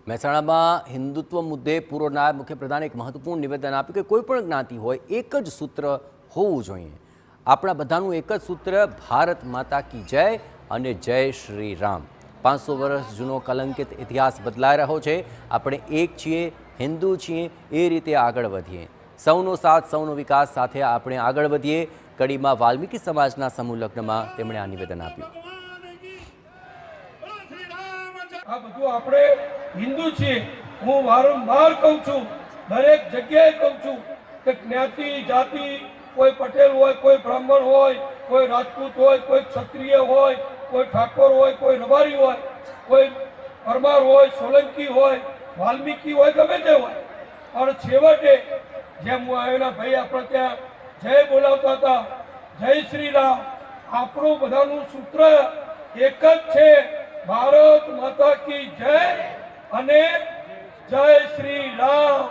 મહેસાણામાં હિન્દુત્વ મુદ્દે પૂર્વ નાયબ મુખ્યપ્રધાને એક મહત્વપૂર્ણ નિવેદન આપ્યું કે કોઈ પણ જ્ઞાતિ હોય એક જ સૂત્ર હોવું જોઈએ। આપણા બધાનું એક જ સૂત્ર ભારત માતા કી જય અને જય શ્રી રામ। 500 વર્ષ જૂનો કલંકિત ઇતિહાસ બદલાઈ રહ્યો છે। આપણે એક છીએ, હિન્દુ છીએ, એ રીતે આગળ વધીએ। સૌનો સાથ, સૌનો વિકાસ સાથે આપણે આગળ વધીએ। કડીમાં વાલ્મીકી સમાજના સમૂહ લગ્નમાં તેમણે આ નિવેદન આપ્યું। આ બધું આપણે હિન્દુ છીએ। હું વારંવાર કહું છું, દરેક જગ્યાએ કહું છું કે જ્ઞાતિ જાતિ, કોઈ પટેલ હોય, કોઈ બ્રાહ્મણ હોય, કોઈ રાજપૂત હોય, કોઈ ક્ષત્રિય હોય, કોઈ ઠાકોર હોય, કોઈ રબારી હોય, કોઈ પરમાર હોય, સોલંકી હોય, વાલ્મીકી હોય, ગમે તે હોય, પણ છેવટે જેમ હું આવ્યા ભાઈ આપણે ત્યાં જય બોલાવતા હતા, જય શ્રી રામ। આપણું બધાનું સૂત્ર એક જ છે, ભારત માતા કી જય અને જય શ્રી રામ।